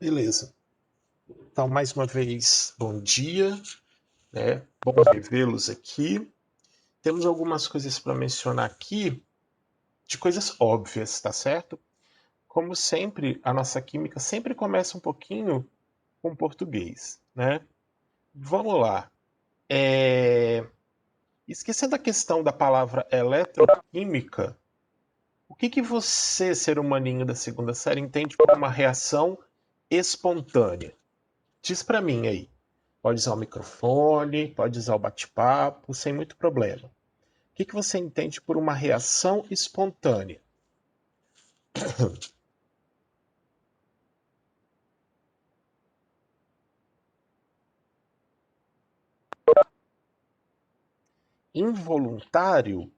Beleza. Então, mais uma vez, bom dia, né? Bom revê-los aqui. Temos algumas coisas para mencionar aqui, de coisas óbvias, tá certo? Como sempre, a nossa química sempre começa um pouquinho com português, né? Vamos lá. Esquecendo a questão da palavra eletroquímica, o que você, ser humaninho da segunda série, entende por uma reação espontânea? Diz para mim aí. Pode usar o microfone, pode usar o bate-papo, sem muito problema. O que você entende por uma reação espontânea? Involuntário?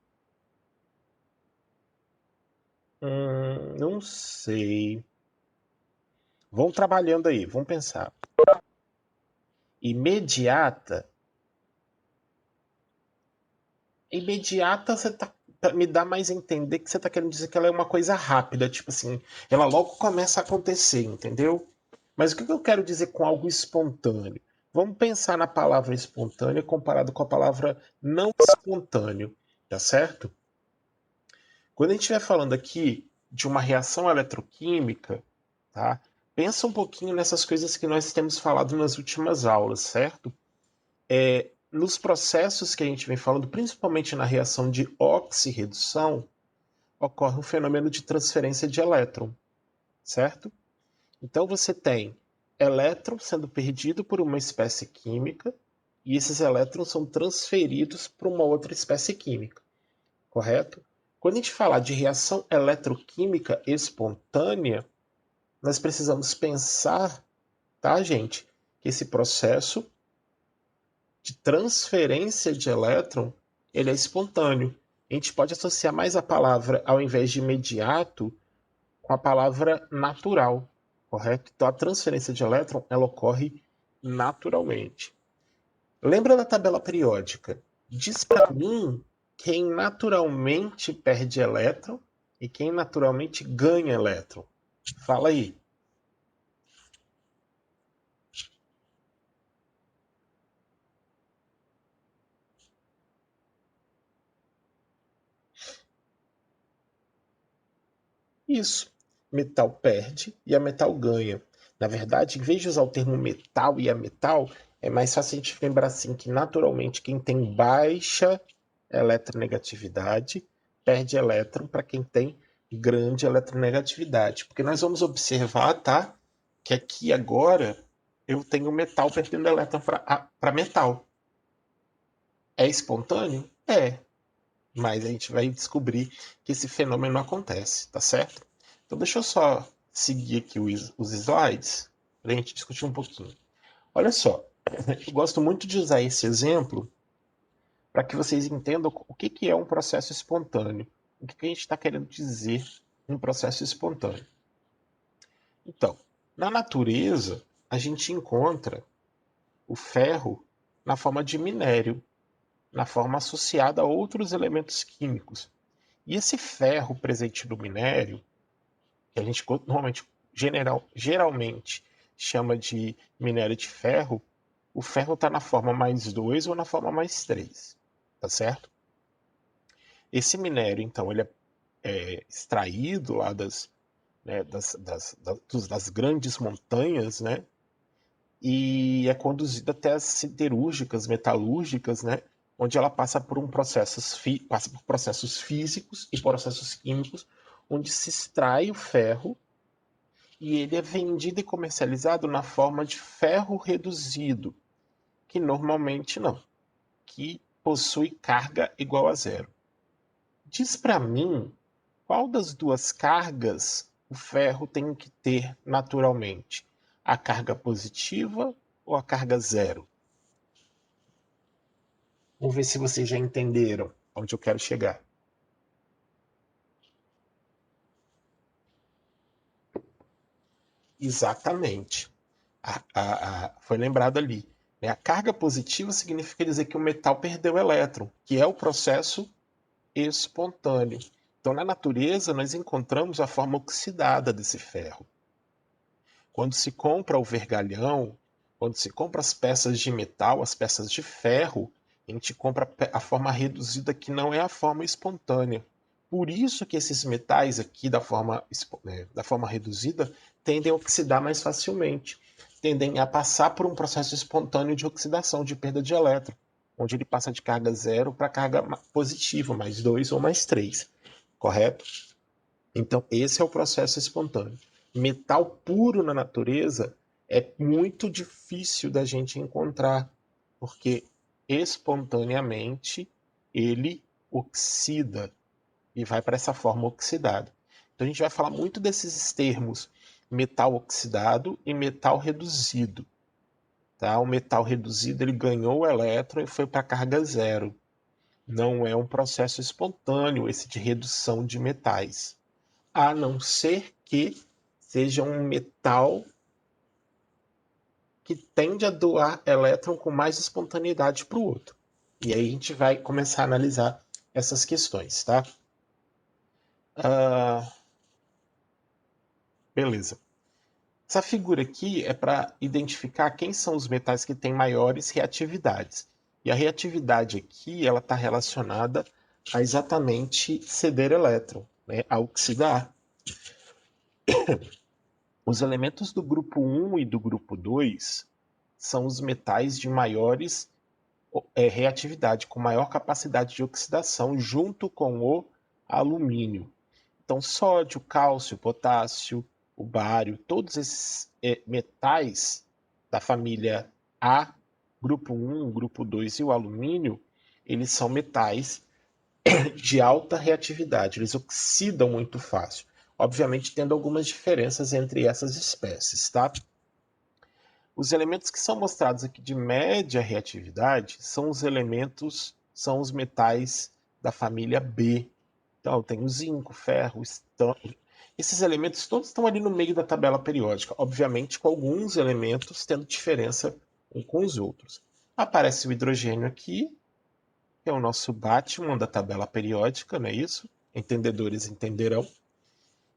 Não sei. Vão trabalhando aí, vão pensar. Imediata? Imediata você tá, me dá mais a entender que você está querendo dizer que ela é uma coisa rápida, tipo assim, ela logo começa a acontecer, entendeu? Mas o que eu quero dizer com algo espontâneo? Vamos pensar na palavra espontânea comparado com a palavra não espontâneo, tá certo? Quando a gente estiver falando aqui de uma reação eletroquímica, tá? Pensa um pouquinho nessas coisas que nós temos falado nas últimas aulas, certo? Nos processos que a gente vem falando, principalmente na reação de oxirredução, ocorre um fenômeno de transferência de elétron, certo? Então você tem elétron sendo perdido por uma espécie química e esses elétrons são transferidos para uma outra espécie química, correto? Quando a gente falar de reação eletroquímica espontânea, nós precisamos pensar, tá, gente, que esse processo de transferência de elétron ele é espontâneo. A gente pode associar mais a palavra, ao invés de imediato, com a palavra natural, correto? Então a transferência de elétron ela ocorre naturalmente. Lembra da tabela periódica? Diz para mim quem naturalmente perde elétron e quem naturalmente ganha elétron. Fala aí. Isso. Metal perde e a metal ganha. Na verdade, em vez de usar o termo metal e ametal, é mais fácil a gente lembrar assim que naturalmente quem tem baixa eletronegatividade perde elétron para quem tem grande eletronegatividade. Porque nós vamos observar, tá? Que aqui agora eu tenho metal perdendo elétron para metal. É espontâneo? É. Mas a gente vai descobrir que esse fenômeno acontece, tá certo? Então deixa eu só seguir aqui os slides para a gente discutir um pouquinho. Olha só, eu gosto muito de usar esse exemplo para que vocês entendam o que é um processo espontâneo, o que a gente está querendo dizer em processo espontâneo. Então, na natureza, a gente encontra o ferro na forma de minério, na forma associada a outros elementos químicos. E esse ferro presente no minério, que a gente normalmente, geralmente chama de minério de ferro, o ferro está na forma mais 2 ou na forma mais 3, tá certo? Esse minério, então, ele é extraído lá né, das grandes montanhas, né? E é conduzido até as siderúrgicas, metalúrgicas, né? Onde ela passa por processos físicos e processos químicos, onde se extrai o ferro e ele é vendido e comercializado na forma de ferro reduzido, que normalmente não, que possui carga igual a zero. Diz para mim qual das duas cargas o ferro tem que ter naturalmente, a carga positiva ou a carga zero? Vamos ver se vocês já entenderam onde eu quero chegar. Exatamente. Foi lembrado ali. Né? A carga positiva significa dizer que o metal perdeu elétron, que é o processo espontâneo. Então, na natureza, nós encontramos a forma oxidada desse ferro. Quando se compra o vergalhão, quando se compra as peças de metal, as peças de ferro, a gente compra a forma reduzida, que não é a forma espontânea. Por isso que esses metais aqui da forma reduzida tendem a oxidar mais facilmente, tendem a passar por um processo espontâneo de oxidação, de perda de elétron, onde ele passa de carga zero para carga positiva, mais 2 ou mais 3, correto? Então, esse é o processo espontâneo. Metal puro na natureza é muito difícil da gente encontrar, porque espontaneamente ele oxida e vai para essa forma oxidada. Então a gente vai falar muito desses termos metal oxidado e metal reduzido. Tá? O metal reduzido ele ganhou o elétron e foi para carga zero. Não é um processo espontâneo esse de redução de metais, a não ser que seja um metal que tende a doar elétron com mais espontaneidade para o outro. E aí a gente vai começar a analisar essas questões, tá? Beleza. Essa figura aqui é para identificar quem são os metais que têm maiores reatividades. E a reatividade aqui ela está relacionada a exatamente ceder elétron, né, a oxidar. Os elementos do grupo 1 e do grupo 2 são os metais de maiores reatividade, com maior capacidade de oxidação, junto com o alumínio. Então, sódio, cálcio, potássio, o bário, todos esses metais da família A, grupo 1, grupo 2 e o alumínio, eles são metais de alta reatividade, eles oxidam muito fácil. Obviamente, tendo algumas diferenças entre essas espécies, tá? Os elementos que são mostrados aqui de média reatividade são os metais da família B. Então, tem o zinco, ferro, estanho. Esses elementos todos estão ali no meio da tabela periódica, obviamente com alguns elementos tendo diferença uns com os outros. Aparece o hidrogênio aqui, que é o nosso Batman da tabela periódica, não é isso? Entendedores entenderão.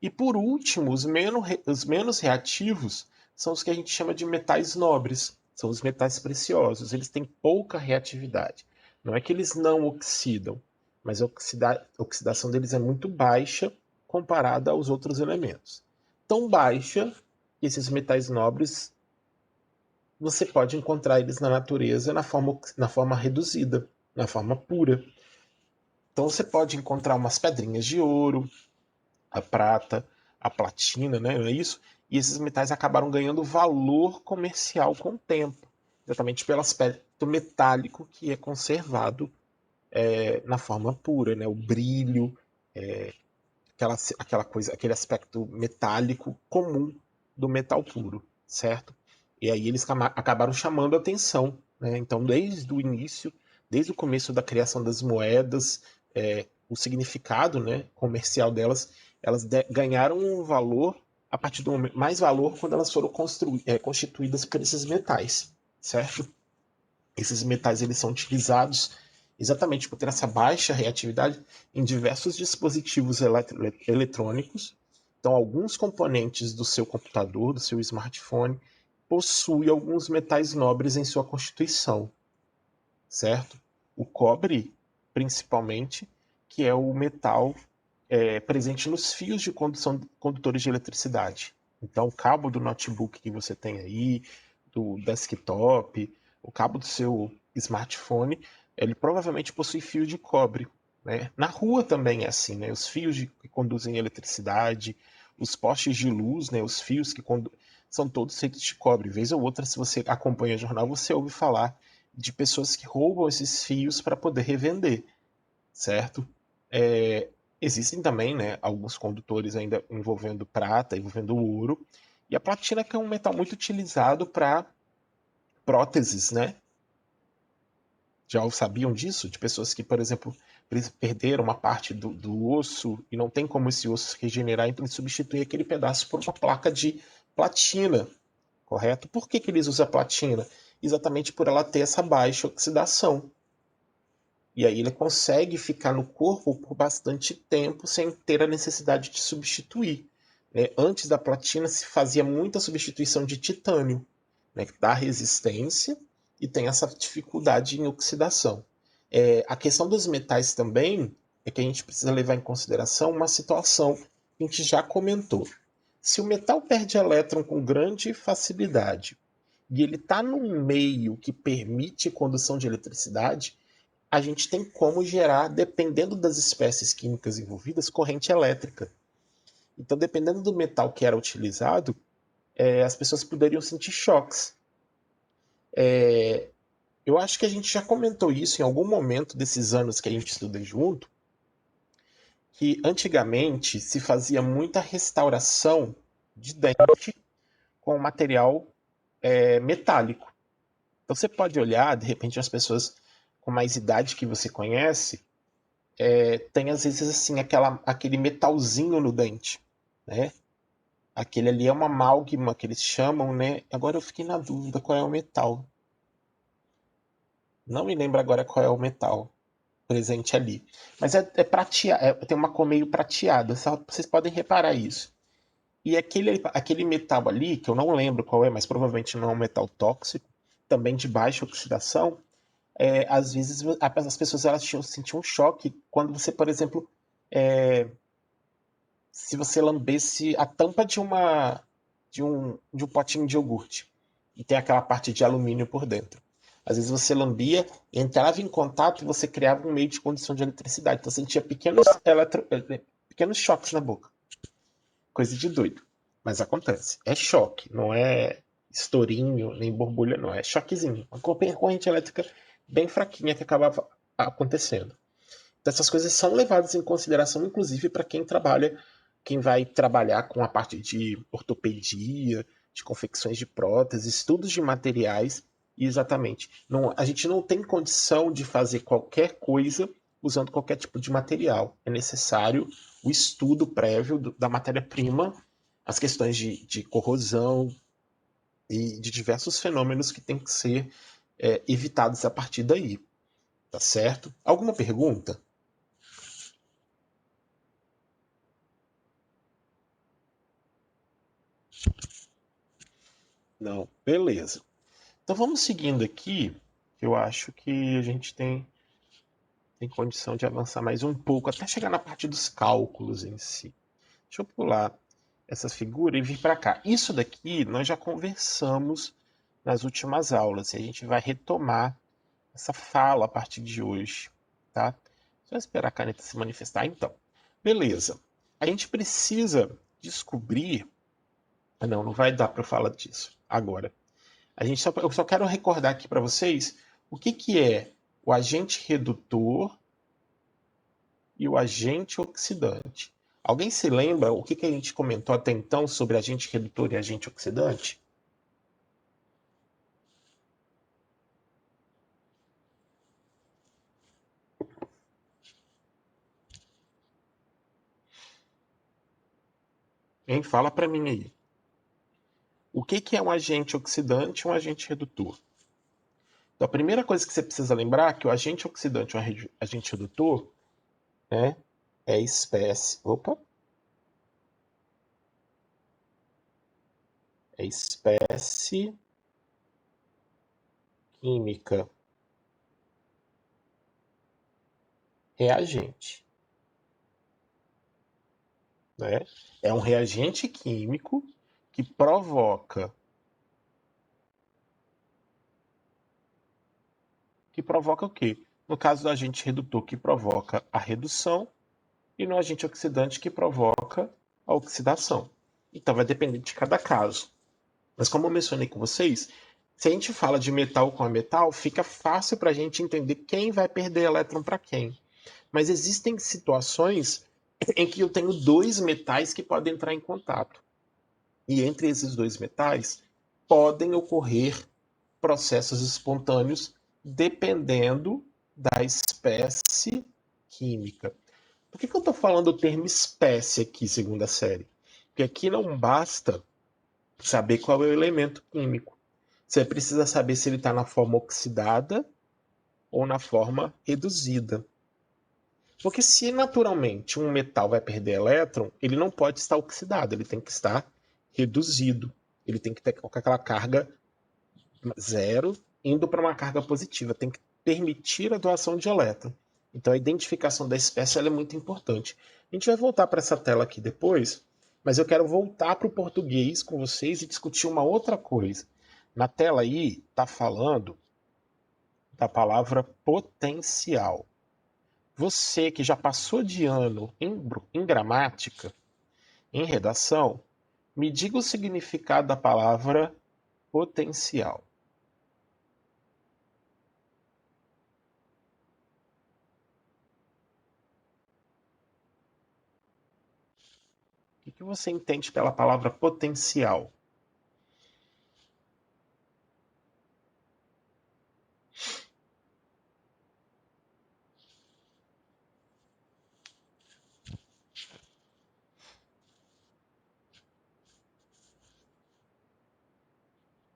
E por último, os menos reativos são os que a gente chama de metais nobres, são os metais preciosos. Eles têm pouca reatividade. Não é que eles não oxidam, mas a oxidação deles é muito baixa comparada aos outros elementos. Tão baixa que esses metais nobres você pode encontrar eles na natureza na forma reduzida, na forma pura. Então você pode encontrar umas pedrinhas de ouro, a prata, a platina, né? Não é isso? E esses metais acabaram ganhando valor comercial com o tempo, exatamente pelo aspecto metálico que é conservado na forma pura, né? O brilho, aquela coisa, aquele aspecto metálico comum do metal puro, certo? E aí eles acabaram chamando a atenção, né? Então, desde o início, desde o começo da criação das moedas, o significado, né, comercial delas, elas ganharam um valor a partir do momento, mais valor quando elas foram constituídas por esses metais, certo? Esses metais eles são utilizados exatamente por ter essa baixa reatividade em diversos dispositivos eletrônicos. Então, alguns componentes do seu computador, do seu smartphone, possuem alguns metais nobres em sua constituição, certo? O cobre, principalmente, que é o metal presente nos fios de condução condutores de eletricidade. Então, o cabo do notebook que você tem aí, do desktop, o cabo do seu smartphone, ele provavelmente possui fio de cobre. Né? Na rua também é assim, né? Os fios que conduzem eletricidade, os postes de luz, né? Os fios que são todos feitos de cobre. Vez ou outra, se você acompanha o jornal, você ouve falar de pessoas que roubam esses fios para poder revender, certo? Existem também, né, alguns condutores ainda envolvendo prata, envolvendo ouro, e a platina que é um metal muito utilizado para próteses, né? Já sabiam disso? De pessoas que, por exemplo, perderam uma parte do osso e não tem como esse osso se regenerar, então eles substituem aquele pedaço por uma placa de platina, correto? Por que eles usam a platina? Exatamente por ela ter essa baixa oxidação. E aí ele consegue ficar no corpo por bastante tempo sem ter a necessidade de substituir. né? Antes da platina se fazia muita substituição de titânio, né? Que dá resistência e tem essa dificuldade em oxidação. A questão dos metais também é que a gente precisa levar em consideração uma situação que a gente já comentou. Se o metal perde elétron com grande facilidade e ele está num meio que permite condução de eletricidade, a gente tem como gerar, dependendo das espécies químicas envolvidas, corrente elétrica. Então, dependendo do metal que era utilizado, as pessoas poderiam sentir choques. Eu acho que a gente já comentou isso em algum momento desses anos que a gente estuda junto, que antigamente se fazia muita restauração de dente com material metálico. Então você pode olhar, de repente, as pessoas com mais idade que você conhece, tem às vezes assim aquele metalzinho no dente, né? Aquele ali é uma amálgama que eles chamam, né? Agora eu fiquei na dúvida qual é o metal. Não me lembro agora qual é o metal presente ali. Mas é prateado, tem uma cor meio prateada, vocês podem reparar isso. E aquele metal ali, que eu não lembro qual é, mas provavelmente não é um metal tóxico, também de baixa oxidação, às vezes as pessoas elas sentiam um choque quando você, por exemplo, se você lambesse a tampa de um potinho de iogurte e tem aquela parte de alumínio por dentro. Às vezes você lambia, entrava em contato e você criava um meio de condução de eletricidade. Então você sentia pequenos choques na boca. Coisa de doido. Mas acontece. É choque, não é estourinho, nem borbulha, não. É choquezinho. Uma corrente elétrica bem fraquinha que acabava acontecendo. Então, essas coisas são levadas em consideração, inclusive, para quem vai trabalhar com a parte de ortopedia, de confecções de próteses, estudos de materiais. E exatamente. Não, a gente não tem condição de fazer qualquer coisa usando qualquer tipo de material. É necessário o estudo prévio da matéria-prima, as questões de corrosão e de diversos fenômenos que têm que ser evitados a partir daí. Tá certo? Alguma pergunta? Não. Beleza. Então vamos seguindo aqui. Eu acho que a gente tem condição de avançar mais um pouco, até chegar na parte dos cálculos em si. Deixa eu pular essa figura e vir para cá. Isso daqui nós já conversamos nas últimas aulas e a gente vai retomar essa fala a partir de hoje, tá? Só esperar a caneta se manifestar, então. Beleza. A gente precisa descobrir. Não, não vai dar para falar disso agora. Eu só quero recordar aqui para vocês o que é o agente redutor e o agente oxidante. Alguém se lembra o que a gente comentou até então sobre agente redutor e agente oxidante? Hein? Fala para mim aí. O que é um agente oxidante e um agente redutor? Então, a primeira coisa que você precisa lembrar é que o agente oxidante e o agente redutor, né, é espécie. Opa! É espécie química reagente. Né? É um reagente químico que provoca o quê? No caso do agente redutor, que provoca a redução, e no agente oxidante, que provoca a oxidação. Então vai depender de cada caso. Mas como eu mencionei com vocês, se a gente fala de metal com a metal, fica fácil para a gente entender quem vai perder elétron para quem. Mas existem situações em que eu tenho dois metais que podem entrar em contato. E entre esses dois metais podem ocorrer processos espontâneos dependendo da espécie química. Por que eu estou falando o termo espécie aqui, segundo a série? Porque aqui não basta saber qual é o elemento químico. Você precisa saber se ele está na forma oxidada ou na forma reduzida. Porque se naturalmente um metal vai perder elétron, ele não pode estar oxidado, ele tem que estar reduzido. Ele tem que ter aquela carga zero indo para uma carga positiva, tem que permitir a doação de elétron. Então a identificação da espécie é muito importante. A gente vai voltar para essa tela aqui depois, mas eu quero voltar para o português com vocês e discutir uma outra coisa. Na tela aí está falando da palavra potencial. Você que já passou de ano em gramática, em redação, me diga o significado da palavra potencial. O que você entende pela palavra potencial?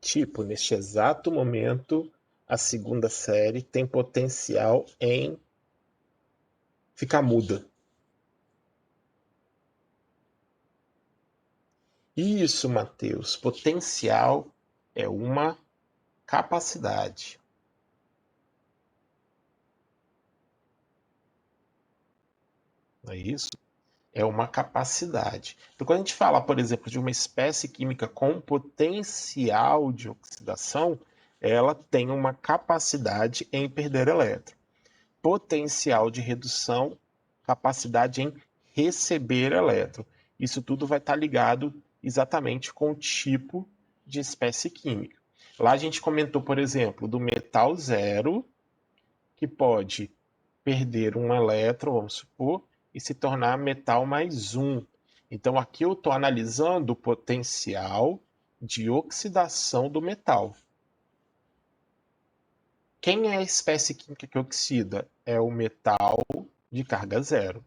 Tipo, neste exato momento, a segunda série tem potencial em ficar muda. Isso, Matheus. Potencial é uma capacidade. Não é isso? É uma capacidade. Então, quando a gente fala, por exemplo, de uma espécie química com potencial de oxidação, ela tem uma capacidade em perder elétron. Potencial de redução, capacidade em receber elétron. Isso tudo vai estar ligado exatamente com o tipo de espécie química. Lá a gente comentou, por exemplo, do metal zero, que pode perder um elétron, vamos supor, e se tornar metal mais um. Então aqui eu estou analisando o potencial de oxidação do metal. Quem é a espécie química que oxida? É o metal de carga zero.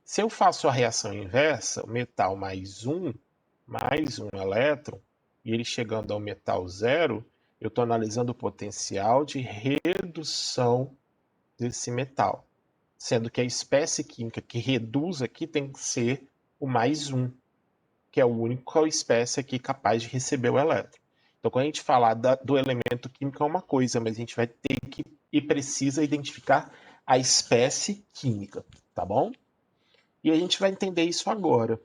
Se eu faço a reação inversa, o metal mais um elétron, e ele chegando ao metal zero, eu estou analisando o potencial de redução desse metal. Sendo que a espécie química que reduz aqui tem que ser o mais um, que é a única espécie aqui capaz de receber o elétron. Então, quando a gente falar do elemento químico é uma coisa, mas a gente vai ter que e precisa identificar a espécie química, tá bom? E a gente vai entender isso agora.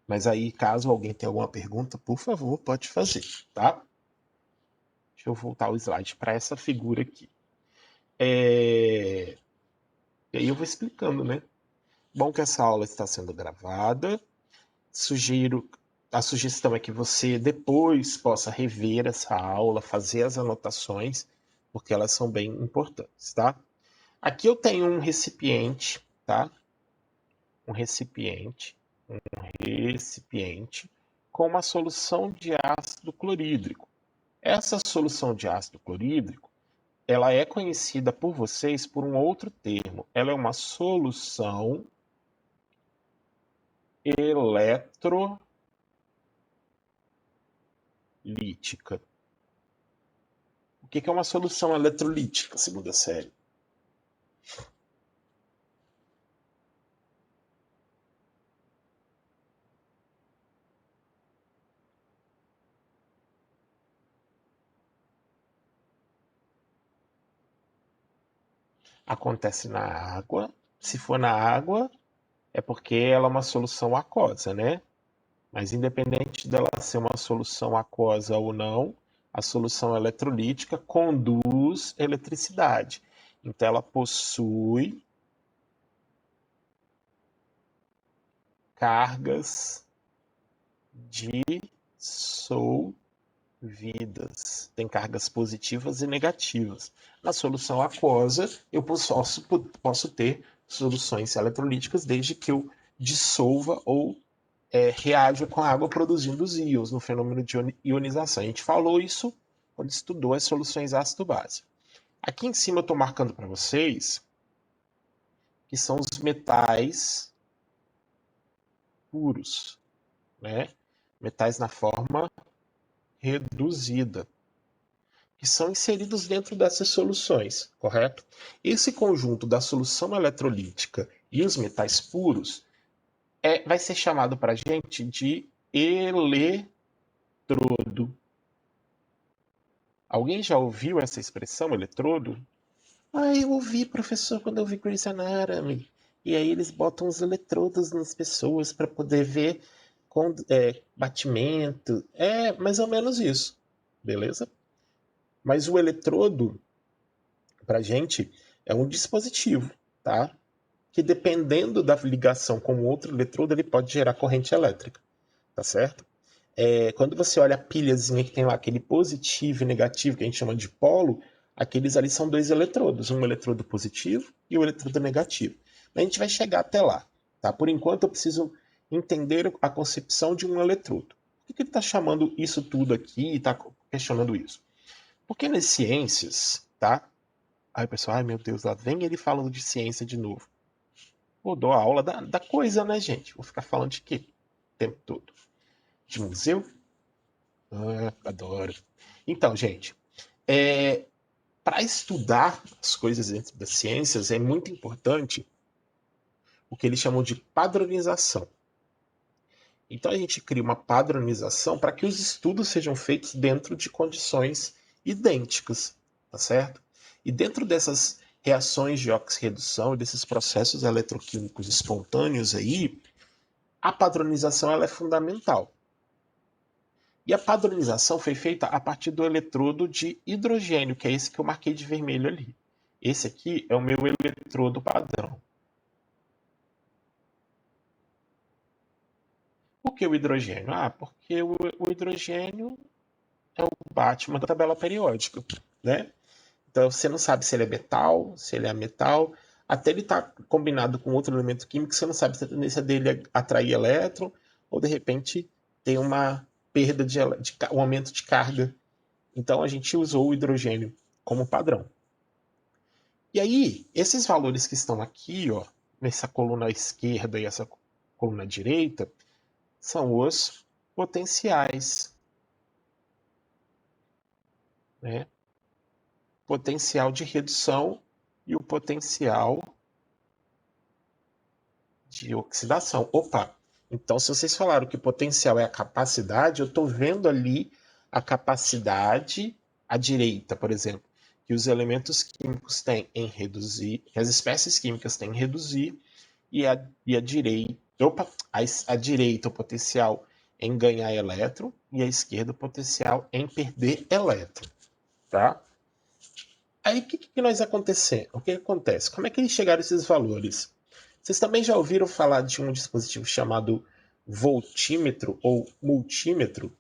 Mas aí, caso alguém tenha alguma pergunta, por favor, pode fazer, tá? Deixa eu voltar o slide para essa figura aqui. E aí eu vou explicando, né? Bom que essa aula está sendo gravada. A sugestão é que você depois possa rever essa aula, fazer as anotações, porque elas são bem importantes, tá? Aqui eu tenho um recipiente, tá? Um recipiente com uma solução de ácido clorídrico. Essa solução de ácido clorídrico, ela é conhecida por vocês por um outro termo. Ela é uma solução eletrolítica. O que é uma solução eletrolítica, segunda série? Acontece na água. Se for na água, é porque ela é uma solução aquosa, né? Mas independente dela ser uma solução aquosa ou não, a solução eletrolítica conduz eletricidade. Então ela possui cargas dissolvidas. Tem cargas positivas e negativas. Na solução aquosa, eu posso ter soluções eletrolíticas desde que eu dissolva ou reaja com a água produzindo os íons no fenômeno de ionização. A gente falou isso quando estudou as soluções ácido-base. Aqui em cima eu estou marcando para vocês que são os metais puros, né? Metais na forma reduzida, que são inseridos dentro dessas soluções, correto? Esse conjunto da solução eletrolítica e os metais puros vai ser chamado para a gente de eletrodo. Alguém já ouviu essa expressão, eletrodo? Ah, eu ouvi, professor, quando eu vi Grey's Anatomy. E aí eles botam os eletrodos nas pessoas para poder ver batimento. É mais ou menos isso, beleza? Mas o eletrodo, para a gente, é um dispositivo, tá? Que dependendo da ligação com outro eletrodo, ele pode gerar corrente elétrica, tá certo? Quando você olha a pilhazinha que tem lá aquele positivo e negativo, que a gente chama de polo, aqueles ali são dois eletrodos, um eletrodo positivo e o eletrodo negativo. A gente vai chegar até lá, tá? Por enquanto eu preciso entender a concepção de um eletrodo. Por que ele está chamando isso tudo aqui e está questionando isso? Porque nas ciências, tá? Aí o pessoal, ai meu Deus, lá vem ele falando de ciência de novo. Pô, dou a aula da coisa, né, gente? Vou ficar falando de quê? O tempo todo. De museu? Ah, adoro. Então, gente, para estudar as coisas dentro das ciências é muito importante o que eles chamam de padronização. Então a gente cria uma padronização para que os estudos sejam feitos dentro de condições idênticas, tá certo? E dentro dessas reações de oxirredução e desses processos eletroquímicos espontâneos aí, a padronização ela é fundamental. E a padronização foi feita a partir do eletrodo de hidrogênio, que é esse que eu marquei de vermelho ali. Esse aqui é o meu eletrodo padrão. Por que o hidrogênio? Ah, porque o hidrogênio é o Batman da tabela periódica, né? Então você não sabe se ele é metal, se ele é ametal, até ele estar combinado com outro elemento químico, você não sabe se a tendência dele é atrair elétron ou de repente tem uma perda um aumento de carga. Então a gente usou o hidrogênio como padrão. E aí, esses valores que estão aqui, ó, nessa coluna esquerda e essa coluna direita, são os potenciais, né? Potencial de redução e o potencial de oxidação. Opa! Então, se vocês falaram que potencial é a capacidade, eu estou vendo ali a capacidade à direita, por exemplo, que os elementos químicos têm em reduzir, que as espécies químicas têm em reduzir, e a direita, a direita o potencial em ganhar elétron e a esquerda o potencial em perder elétron, tá? Aí o que nós acontecemos? O que acontece? Como é que eles chegaram a esses valores? Vocês também já ouviram falar de um dispositivo chamado voltímetro ou multímetro?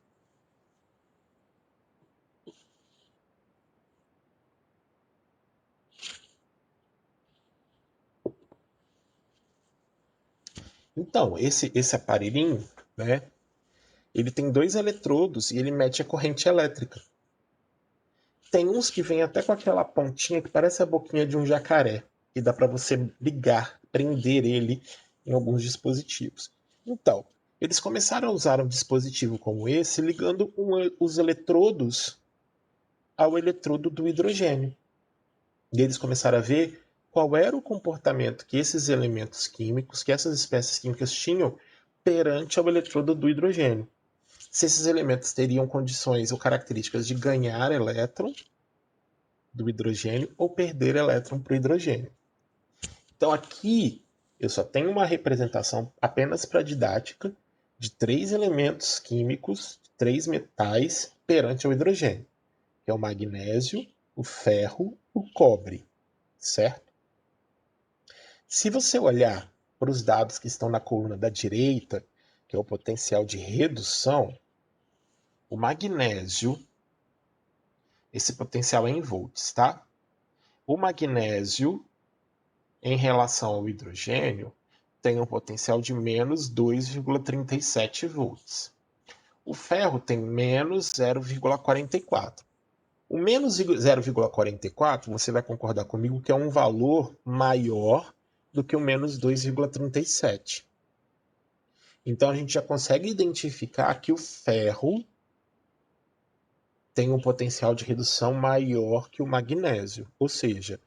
Então, esse aparelhinho, né? Ele tem dois eletrodos e ele mede a corrente elétrica. Tem uns que vêm até com aquela pontinha que parece a boquinha de um jacaré, e dá para você ligar, prender ele em alguns dispositivos. Então, eles começaram a usar um dispositivo como esse, ligando os eletrodos ao eletrodo do hidrogênio. E eles começaram a ver qual era o comportamento que esses elementos químicos, que essas espécies químicas tinham perante ao eletrodo do hidrogênio. Se esses elementos teriam condições ou características de ganhar elétron do hidrogênio ou perder elétron para o hidrogênio. Então aqui eu só tenho uma representação apenas para didática de três elementos químicos, três metais perante o hidrogênio, que é o magnésio, o ferro, o cobre, certo? Se você olhar para os dados que estão na coluna da direita, que é o potencial de redução, o magnésio, esse potencial é em volts, tá? O magnésio, em relação ao hidrogênio, tem um potencial de menos 2,37 volts. O ferro tem menos 0,44. O menos 0,44, você vai concordar comigo que é um valor maior do que o menos 2,37. Então a gente já consegue identificar que o ferro tem um potencial de redução maior que o magnésio. Ou seja,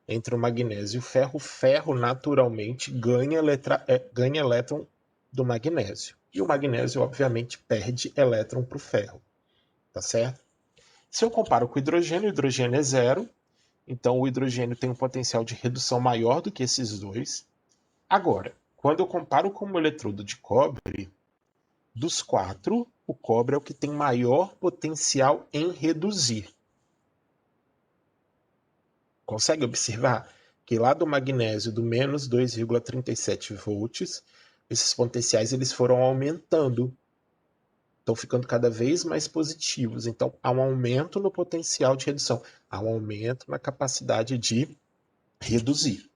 entre o magnésio e o ferro naturalmente ganha elétron do magnésio. E o magnésio, obviamente, perde elétron para o ferro. Tá certo? Se eu comparo com o hidrogênio é zero. Então, o hidrogênio tem um potencial de redução maior do que esses dois. Agora, quando eu comparo com o eletrodo de cobre, dos quatro, o cobre é o que tem maior potencial em reduzir. Consegue observar que lá do magnésio, do menos 2,37 volts, esses potenciais eles foram aumentando. Estão ficando cada vez mais positivos. Então, há um aumento no potencial de redução. Há um aumento na capacidade de reduzir.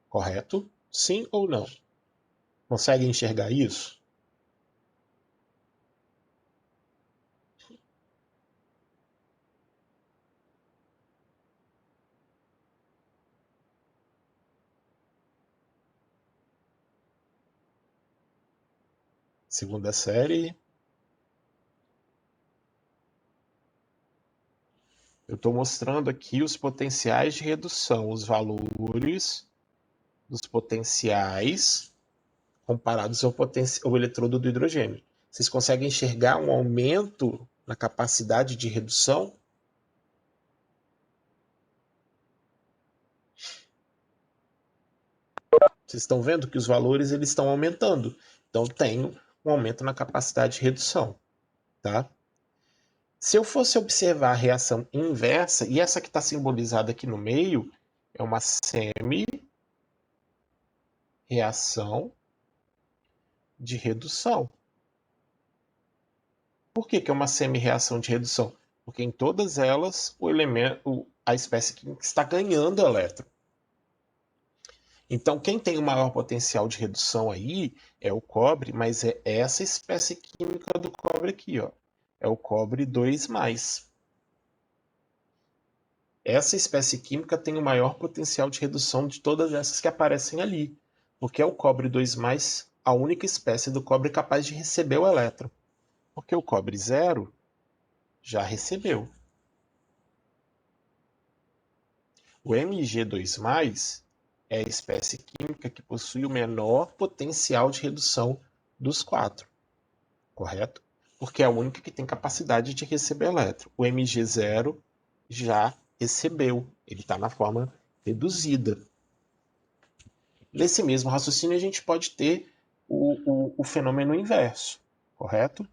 Correto? Sim ou não? Consegue enxergar isso? Segunda série. Eu estou mostrando aqui os potenciais de redução, os valores dos potenciais comparados ao eletrodo do hidrogênio. Vocês conseguem enxergar um aumento na capacidade de redução? Vocês estão vendo que os valores eles estão aumentando. Então tem um aumento na capacidade de redução. Tá? Se eu fosse observar a reação inversa, e essa que está simbolizada aqui no meio, é uma semi-reação de redução. Por que é uma semi-reação de redução? Porque em todas elas a espécie química está ganhando elétron. Então, quem tem o maior potencial de redução aí é o cobre, mas é essa espécie química do cobre aqui, ó. É o cobre 2+. Essa espécie química tem o maior potencial de redução de todas essas que aparecem ali, porque é o cobre 2+, a única espécie do cobre capaz de receber o elétron. Porque o cobre 0 já recebeu. O Mg2+, é a espécie química que possui o menor potencial de redução dos quatro, correto? Porque é a única que tem capacidade de receber elétron. O Mg0 já recebeu, ele está na forma reduzida. Nesse mesmo raciocínio, a gente pode ter o fenômeno inverso, correto?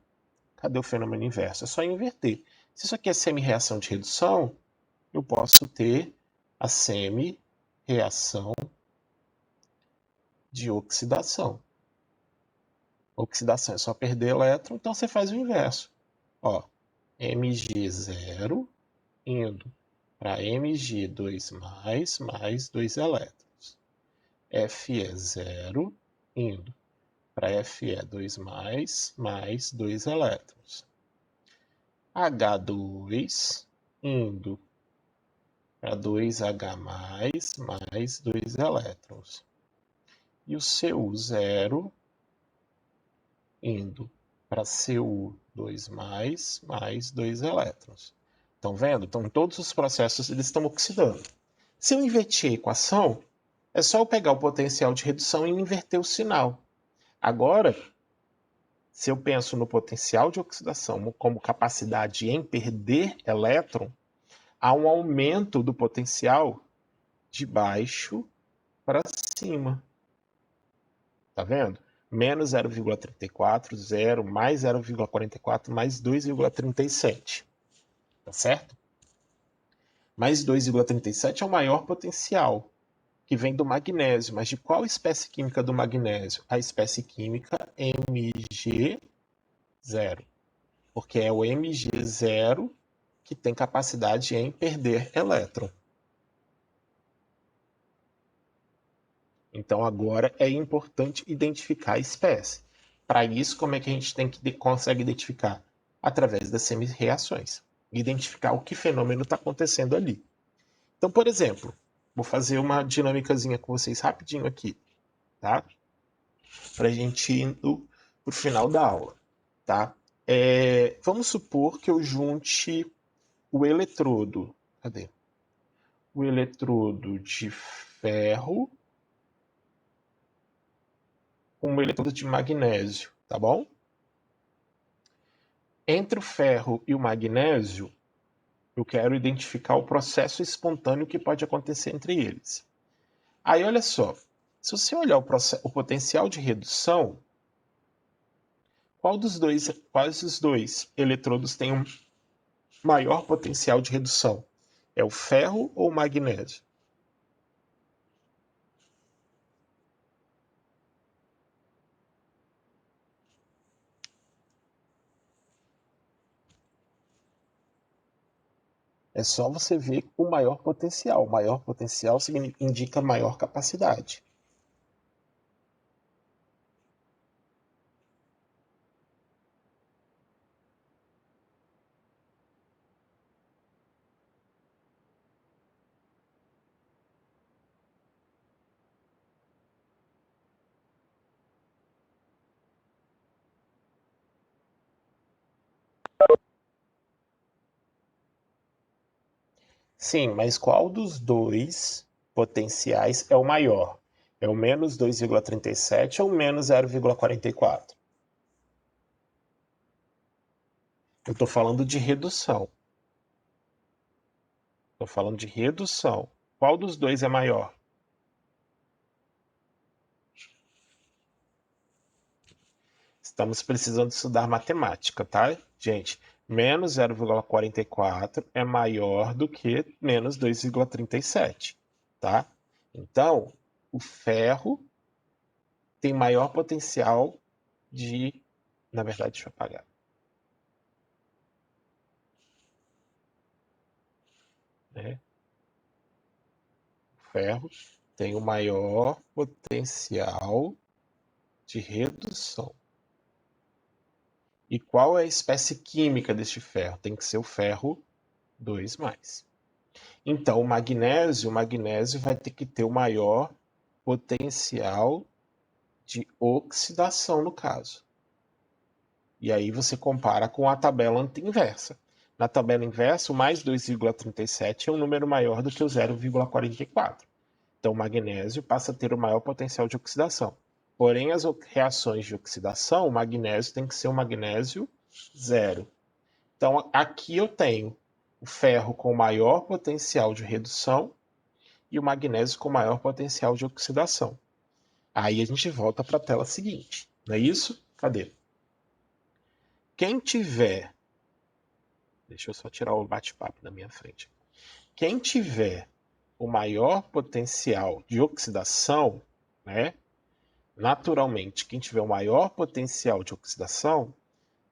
Cadê o fenômeno inverso? É só inverter. Se isso aqui é semi-reação de redução, eu posso ter a semi-reação de oxidação. Oxidação é só perder elétron, então você faz o inverso. Ó, Mg0 indo para Mg2+, mais 2 elétrons. Fe0 indo para Fe2+, mais 2 elétrons. H2 indo para 2H+, mais 2 elétrons. E o Cu0 indo para Cu2+, mais 2 elétrons. Estão vendo? Então, todos os processos eles estão oxidando. Se eu inverter a equação, é só eu pegar o potencial de redução e inverter o sinal. Agora, se eu penso no potencial de oxidação como capacidade em perder elétron, há um aumento do potencial de baixo para cima. Tá vendo? Menos 0,34, 0, mais 0,44, mais 2,37. Tá certo? Mais 2,37 é o maior potencial, que vem do magnésio. Mas de qual espécie química do magnésio? A espécie química Mg0. Porque é o Mg0 que tem capacidade em perder elétron. Então agora é importante identificar a espécie. Para isso, como é que a gente consegue identificar? Através das semi-reações. Identificar o que fenômeno está acontecendo ali. Então, por exemplo, vou fazer uma dinâmicazinha com vocês rapidinho aqui, tá? Para a gente ir para o final da aula, tá? Vamos supor que eu junte o eletrodo. Cadê? O eletrodo de ferro com o eletrodo de magnésio, tá bom? Entre o ferro e o magnésio, eu quero identificar o processo espontâneo que pode acontecer entre eles. Aí, olha só, se você olhar o potencial de redução, quais dos dois eletrodos tem um maior potencial de redução? É o ferro ou o magnésio? É só você ver o maior potencial. O maior potencial indica maior capacidade. Sim, mas qual dos dois potenciais é o maior? É o menos 2,37 ou menos 0,44? Eu estou falando de redução. Estou falando de redução. Qual dos dois é maior? Estamos precisando estudar matemática, tá, gente? Menos 0,44 é maior do que menos 2,37, tá? Então, o ferro tem maior potencial de... Na verdade, deixa eu apagar. Né? O ferro tem o maior potencial de redução. E qual é a espécie química deste ferro? Tem que ser o ferro 2+. Então, o magnésio vai ter que ter o maior potencial de oxidação, no caso. E aí você compara com a tabela inversa. Na tabela inversa, o mais 2,37 é um número maior do que o 0,44. Então, o magnésio passa a ter o maior potencial de oxidação. Porém, as reações de oxidação, o magnésio tem que ser um magnésio 0. Então, aqui eu tenho o ferro com maior potencial de redução e o magnésio com maior potencial de oxidação. Aí a gente volta para a tela seguinte, não é isso? Cadê? Quem tiver... Deixa eu só tirar o bate-papo da minha frente. Quem tiver o maior potencial de oxidação, né? Naturalmente, quem tiver o maior potencial de oxidação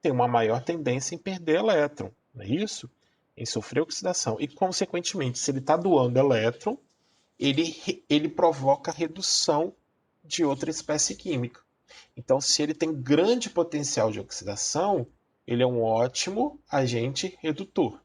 tem uma maior tendência em perder elétron, não é isso? Em sofrer oxidação. E, consequentemente, se ele está doando elétron, ele provoca redução de outra espécie química. Então, se ele tem grande potencial de oxidação, ele é um ótimo agente redutor.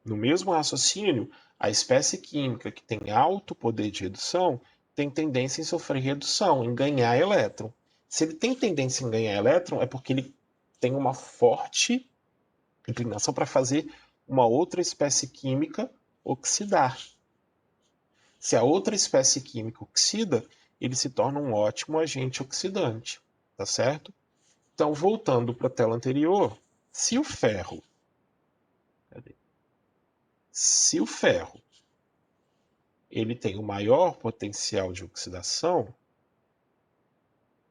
No mesmo raciocínio, a espécie química que tem alto poder de redução tem tendência em sofrer redução, em ganhar elétron. Se ele tem tendência em ganhar elétron, é porque ele tem uma forte inclinação para fazer uma outra espécie química oxidar. Se a outra espécie química oxida, ele se torna um ótimo agente oxidante, tá certo? Então, voltando para a tela anterior, se o ferro ele tem o maior potencial de oxidação,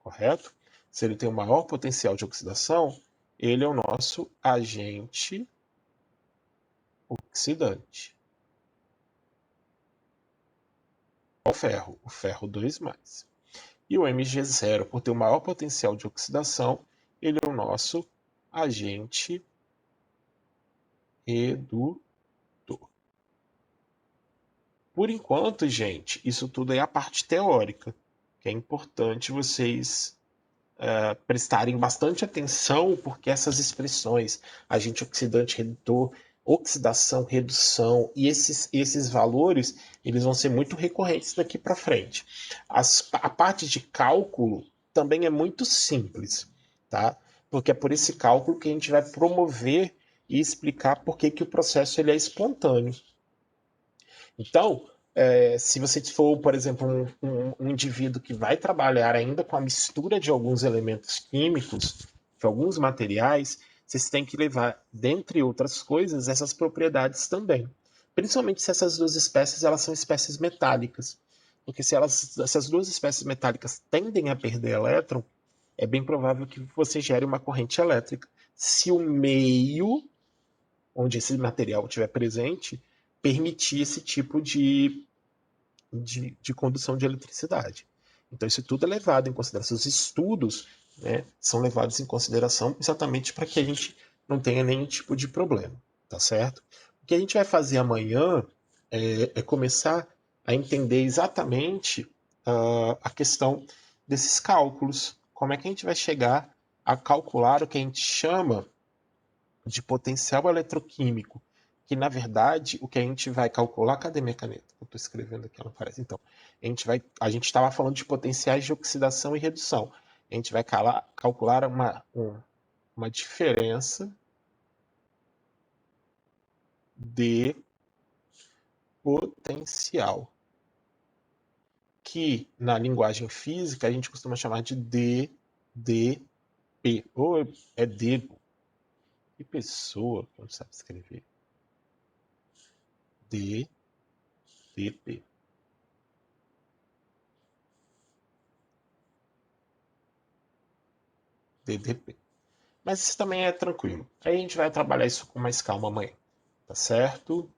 correto? Se ele tem o maior potencial de oxidação, ele é o nosso agente oxidante. O ferro 2+. E o Mg0, por ter o maior potencial de oxidação, ele é o nosso agente redutor. Por enquanto, gente, isso tudo é a parte teórica, que é importante vocês prestarem bastante atenção, porque essas expressões, agente oxidante, redutor, oxidação, redução, e esses valores, eles vão ser muito recorrentes daqui para frente. A parte de cálculo também é muito simples, tá? Porque é por esse cálculo que a gente vai promover e explicar por que o processo ele é espontâneo. Então, se você for, por exemplo, um indivíduo que vai trabalhar ainda com a mistura de alguns elementos químicos, de alguns materiais, vocês têm que levar, dentre outras coisas, essas propriedades também. Principalmente se essas duas espécies elas são espécies metálicas. Porque se essas duas espécies metálicas tendem a perder elétron, é bem provável que você gere uma corrente elétrica. Se o meio onde esse material estiver presente permitir esse tipo de condução de eletricidade. Então, isso tudo é levado em consideração. Os estudos, né, são levados em consideração exatamente para que a gente não tenha nenhum tipo de problema, tá certo? O que a gente vai fazer amanhã é começar a entender exatamente a questão desses cálculos. Como é que a gente vai chegar a calcular o que a gente chama de potencial eletroquímico, que na verdade o que a gente vai calcular, cadê minha caneta? Eu estou escrevendo aqui, ela não aparece. Então, a gente estava falando de potenciais de oxidação e redução. A gente vai calcular uma diferença de potencial, que na linguagem física a gente costuma chamar de DDP. Ou é D. Que pessoa que não sabe escrever? DDP. DDP. Mas isso também é tranquilo. Aí a gente vai trabalhar isso com mais calma amanhã, tá certo?